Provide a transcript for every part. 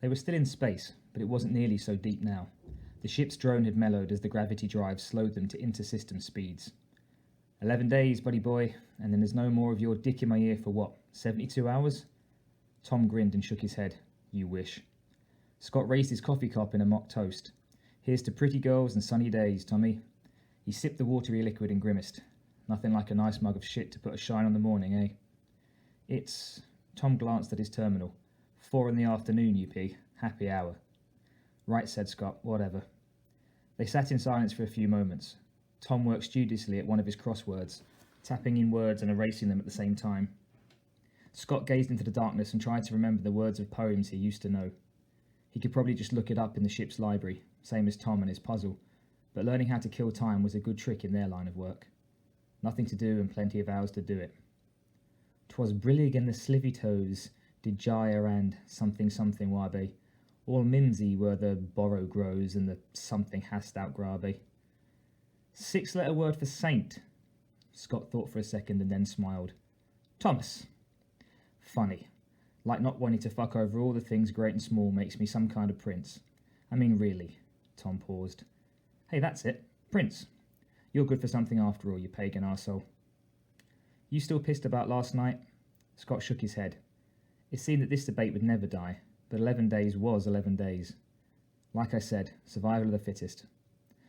They were still in space, but it wasn't nearly so deep now. The ship's drone had mellowed as the gravity drive slowed them to inter-system speeds. 11 days, buddy boy, and then there's no more of your dick in my ear for what, 72 hours? Tom grinned and shook his head. You wish. Scott raised his coffee cup in a mock toast. Here's to pretty girls and sunny days, Tommy. He sipped the watery liquid and grimaced. Nothing like a nice mug of shit to put a shine on the morning, eh? It's... Tom glanced at his terminal. 4 in the afternoon, you pig. Happy hour. Right, said Scott. Whatever. They sat in silence for a few moments. Tom worked studiously at one of his crosswords, tapping in words and erasing them at the same time. Scott gazed into the darkness and tried to remember the words of poems he used to know. He could probably just look it up in the ship's library, same as Tom and his puzzle, but learning how to kill time was a good trick in their line of work. Nothing to do and plenty of hours to do it. 'Twas brillig and the slivy toes did gyre and something wabe. All mimsy were the borrow grows and the something hast out grabe. 6-letter word for saint. Scott thought for a second and then smiled. Thomas. Funny. Like not wanting to fuck over all the things great and small makes me some kind of prince. I mean, really. Tom paused. Hey, that's it. Prince. You're good for something after all, you pagan arsehole. You still pissed about last night? Scott shook his head. It seemed that this debate would never die, but 11 days was 11 days. Like I said, survival of the fittest.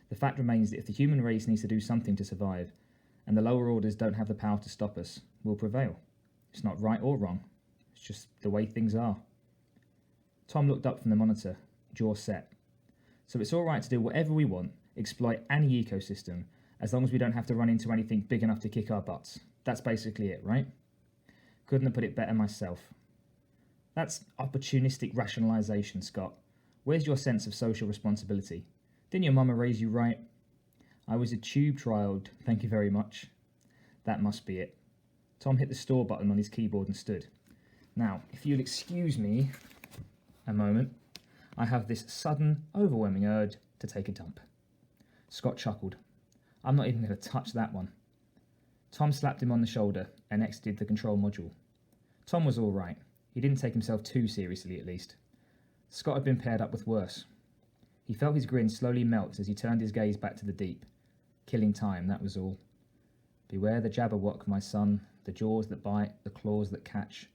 The fact remains that if the human race needs to do something to survive, and the lower orders don't have the power to stop us, we'll prevail. It's not right or wrong. It's just the way things are. Tom looked up from the monitor, jaw set. So it's all right to do whatever we want, exploit any ecosystem, as long as we don't have to run into anything big enough to kick our butts. That's basically it, right? Couldn't have put it better myself. That's opportunistic rationalization, Scott. Where's your sense of social responsibility? Didn't your mama raise you right? I was a tube-trialed, thank you very much. That must be it. Tom hit the store button on his keyboard and stood. Now, if you'll excuse me a moment, I have this sudden, overwhelming urge to take a dump. Scott chuckled. I'm not even going to touch that one. Tom slapped him on the shoulder and exited the control module. Tom was all right. He didn't take himself too seriously, at least. Scott had been paired up with worse. He felt his grin slowly melt as he turned his gaze back to the deep. Killing time, that was all. Beware the jabberwock, my son, the jaws that bite, the claws that catch.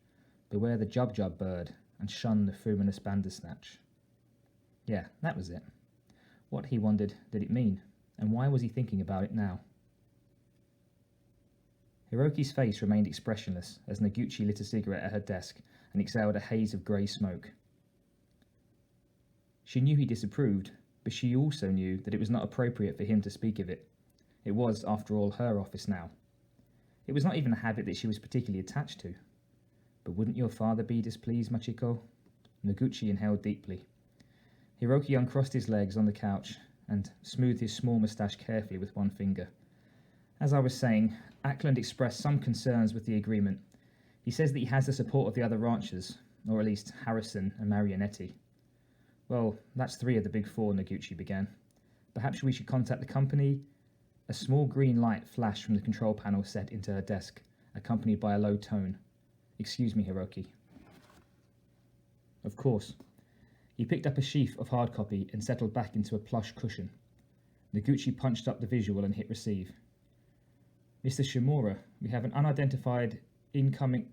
Beware the jub-jub bird, and shun the fruminous bandersnatch. Yeah, that was it. What, he wondered, did it mean, and why was he thinking about it now? Hiroki's face remained expressionless as Noguchi lit a cigarette at her desk and exhaled a haze of grey smoke. She knew he disapproved, but she also knew that it was not appropriate for him to speak of it. It was, after all, her office now. It was not even a habit that she was particularly attached to. But wouldn't your father be displeased, Machiko? Noguchi inhaled deeply. Hiroki uncrossed his legs on the couch and smoothed his small moustache carefully with one finger. As I was saying, Ackland expressed some concerns with the agreement. He says that he has the support of the other ranchers, or at least Harrison and Marionetti. Well, that's 3 of the big 4, Noguchi began. Perhaps we should contact the company? A small green light flashed from the control panel set into her desk, accompanied by a low tone. Excuse me, Hiroki. Of course. He picked up a sheaf of hard copy and settled back into a plush cushion. Noguchi punched up the visual and hit receive. Mr. Shimura, we have an unidentified incoming...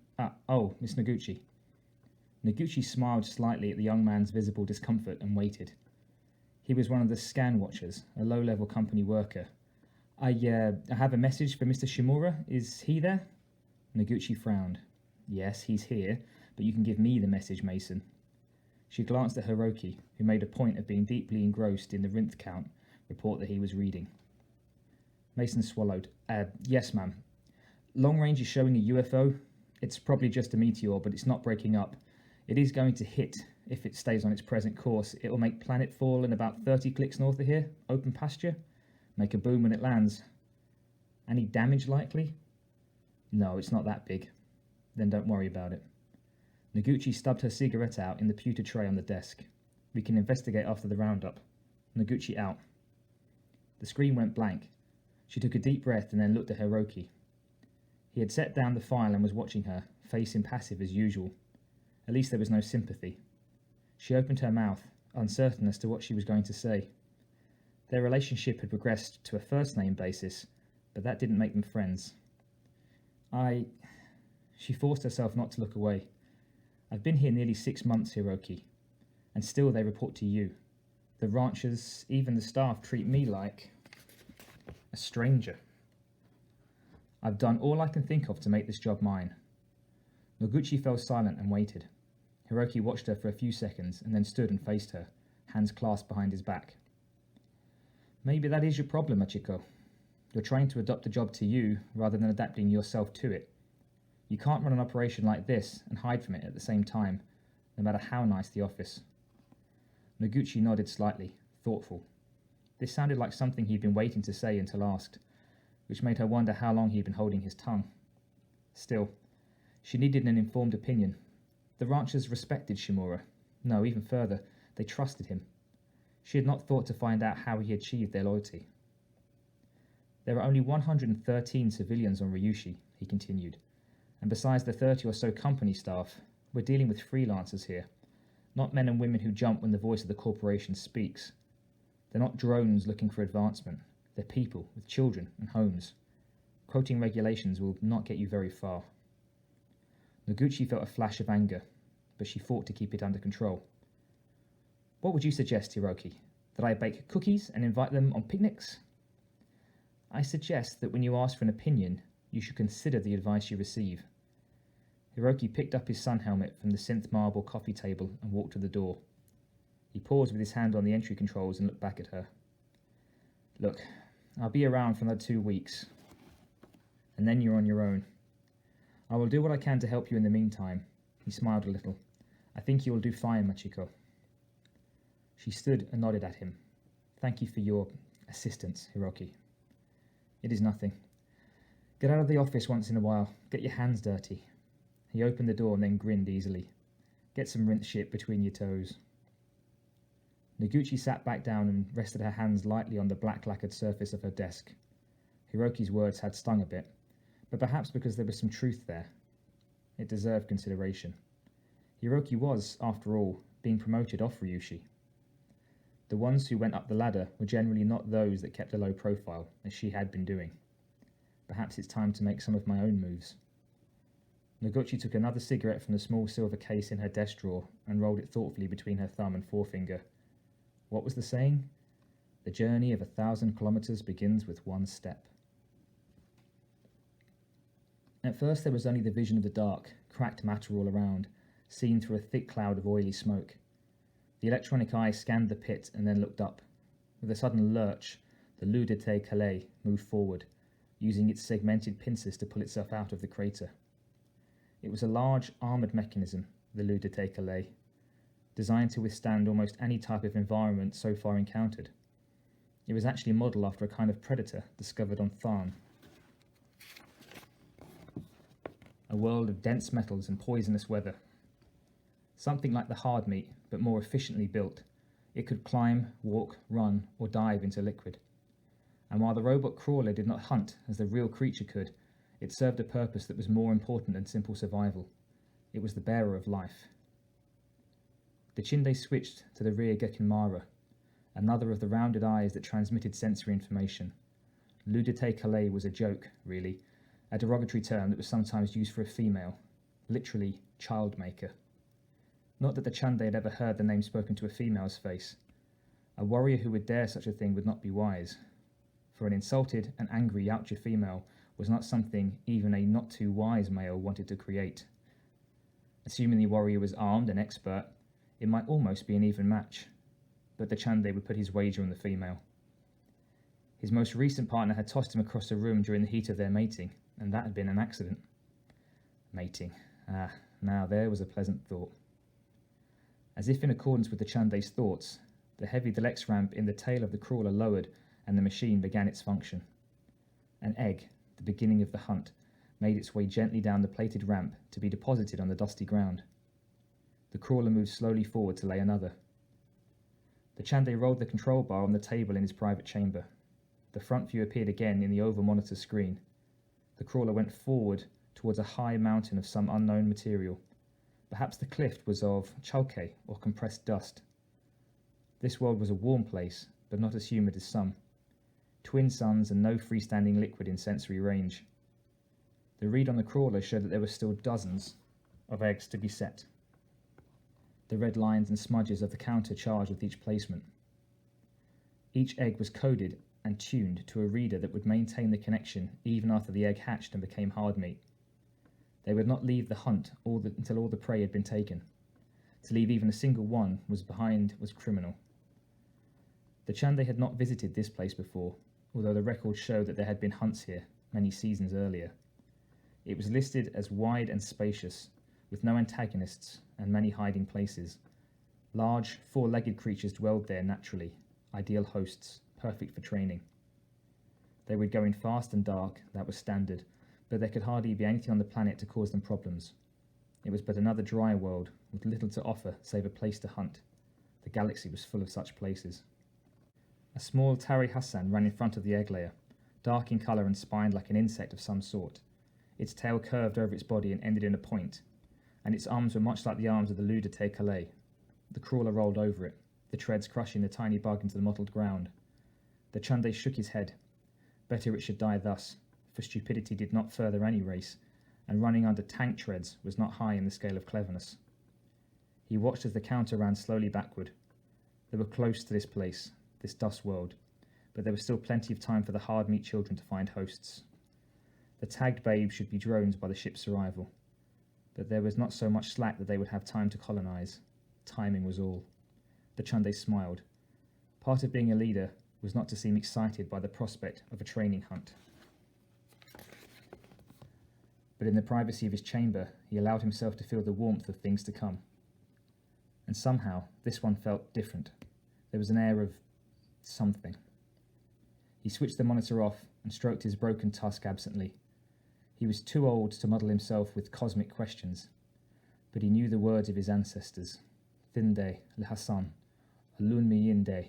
Miss Noguchi. Noguchi smiled slightly at the young man's visible discomfort and waited. He was one of the scan watchers, a low-level company worker. I have a message for Mr. Shimura. Is he there? Noguchi frowned. Yes, he's here, but you can give me the message, Mason. She glanced at Hiroki, who made a point of being deeply engrossed in the Rinth count report that he was reading. Mason swallowed. Yes, ma'am. Long range is showing a UFO. It's probably just a meteor, but it's not breaking up. It is going to hit. If it stays on its present course, it will make planetfall in about 30 clicks north of here. Open pasture. Make a boom when it lands. Any damage likely? No, it's not that big. Then don't worry about it. Noguchi stubbed her cigarette out in the pewter tray on the desk. We can investigate after the roundup. Noguchi out. The screen went blank. She took a deep breath and then looked at Hiroki. He had set down the file and was watching her, face impassive as usual. At least there was no sympathy. She opened her mouth, uncertain as to what she was going to say. Their relationship had progressed to a first-name basis, but that didn't make them friends. She forced herself not to look away. I've been here nearly 6 months, Hiroki, and still they report to you. The ranchers, even the staff, treat me like a stranger. I've done all I can think of to make this job mine. Noguchi fell silent and waited. Hiroki watched her for a few seconds and then stood and faced her, hands clasped behind his back. Maybe that is your problem, Machiko. You're trying to adopt the job to you rather than adapting yourself to it. You can't run an operation like this and hide from it at the same time, no matter how nice the office. Noguchi nodded slightly, thoughtful. This sounded like something he'd been waiting to say until asked, which made her wonder how long he'd been holding his tongue. Still, she needed an informed opinion. The ranchers respected Shimura. No, even further, they trusted him. She had not thought to find out how he achieved their loyalty. There are only 113 civilians on Ryushi, he continued, and besides the 30 or so company staff, we're dealing with freelancers here, not men and women who jump when the voice of the corporation speaks. They're not drones looking for advancement. They're people with children and homes. Quoting regulations will not get you very far. Noguchi felt a flash of anger, but she fought to keep it under control. What would you suggest, Hiroki? That I bake cookies and invite them on picnics? I suggest that when you ask for an opinion, you should consider the advice you receive. Hiroki picked up his sun helmet from the synth marble coffee table and walked to the door. He paused with his hand on the entry controls and looked back at her. Look, I'll be around for another 2 weeks, and then you're on your own. I will do what I can to help you in the meantime. He smiled a little. I think you will do fine, Machiko. She stood and nodded at him. Thank you for your assistance, Hiroki. It is nothing. Get out of the office once in a while. Get your hands dirty. He opened the door and then grinned easily. Get some rinse shit between your toes. Noguchi sat back down and rested her hands lightly on the black lacquered surface of her desk. Hiroki's words had stung a bit, but perhaps because there was some truth there. It deserved consideration. Hiroki was, after all, being promoted off Ryushi. The ones who went up the ladder were generally not those that kept a low profile, as she had been doing. Perhaps it's time to make some of my own moves. Noguchi took another cigarette from the small silver case in her desk drawer and rolled it thoughtfully between her thumb and forefinger. What was the saying? The journey of 1,000 kilometers begins with one step. At first there was only the vision of the dark, cracked matter all around, seen through a thick cloud of oily smoke. The electronic eye scanned the pit and then looked up. With a sudden lurch, the Lou de Calais moved forward, using its segmented pincers to pull itself out of the crater. It was a large, armoured mechanism, the Lou de Calais, designed to withstand almost any type of environment so far encountered. It was actually modelled after a kind of predator discovered on Tharn. A world of dense metals and poisonous weather. Something like the hard meat, but more efficiently built. It could climb, walk, run, or dive into liquid. And while the robot crawler did not hunt as the real creature could, it served a purpose that was more important than simple survival. It was the bearer of life. The Chinde switched to the rear Gekinmara, another of the rounded eyes that transmitted sensory information. Lou de Calais was a joke, really, a derogatory term that was sometimes used for a female, literally child maker. Not that the Chande had ever heard the name spoken to a female's face. A warrior who would dare such a thing would not be wise, for an insulted and angry Yautja female was not something even a not-too-wise male wanted to create. Assuming the warrior was armed and expert, it might almost be an even match, but the Chande would put his wager on the female. His most recent partner had tossed him across the room during the heat of their mating, and that had been an accident. Mating. Now there was a pleasant thought. As if in accordance with the Chande's thoughts, the heavy Delex ramp in the tail of the crawler lowered and the machine began its function. An egg, the beginning of the hunt, made its way gently down the plated ramp to be deposited on the dusty ground. The crawler moved slowly forward to lay another. The Chande rolled the control bar on the table in his private chamber. The front view appeared again in the oval monitor screen. The crawler went forward towards a high mountain of some unknown material, Perhaps the cliff was of chalke or compressed dust. This world was a warm place, but not as humid as some. Twin suns and no freestanding liquid in sensory range. The read on the crawler showed that there were still dozens of eggs to be set. The red lines and smudges of the counter charged with each placement. Each egg was coded and tuned to a reader that would maintain the connection even after the egg hatched and became hard meat. They would not leave the hunt until all the prey had been taken. To leave even a single one was criminal. The Chande had not visited this place before, although the records show that there had been hunts here many seasons earlier. It was listed as wide and spacious, with no antagonists and many hiding places. Large, four-legged creatures dwelled there naturally, ideal hosts, perfect for training. They would go in fast and dark, that was standard, but there could hardly be anything on the planet to cause them problems. It was but another dry world, with little to offer save a place to hunt. The galaxy was full of such places. A small Tari Hassan ran in front of the egg layer, dark in colour and spined like an insect of some sort. Its tail curved over its body and ended in a point, and its arms were much like the arms of the Ludite Calais. The crawler rolled over it, the treads crushing the tiny bug into the mottled ground. The Chande shook his head. Better it should die thus, for stupidity did not further any race, and running under tank treads was not high in the scale of cleverness. He watched as the counter ran slowly backward. They were close to this place, this dust world, but there was still plenty of time for the hard-meat children to find hosts. The tagged babes should be drones by the ship's arrival, but there was not so much slack that they would have time to colonize. Timing was all. The Chande smiled. Part of being a leader was not to seem excited by the prospect of a training hunt. But in the privacy of his chamber, he allowed himself to feel the warmth of things to come. And somehow, this one felt different. There was an air of something. He switched the monitor off and stroked his broken tusk absently. He was too old to muddle himself with cosmic questions, but he knew the words of his ancestors. Thinde, le Hassan, alun miyinde,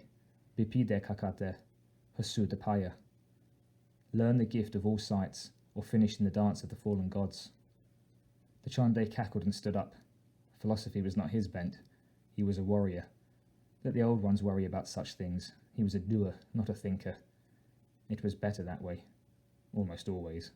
bipide kakate, hasu depaya. Learn the gift of all sights, or finish in the dance of the fallen gods. The Chande cackled and stood up. Philosophy was not his bent. He was a warrior. Let the old ones worry about such things. He was a doer, not a thinker. It was better that way, almost always.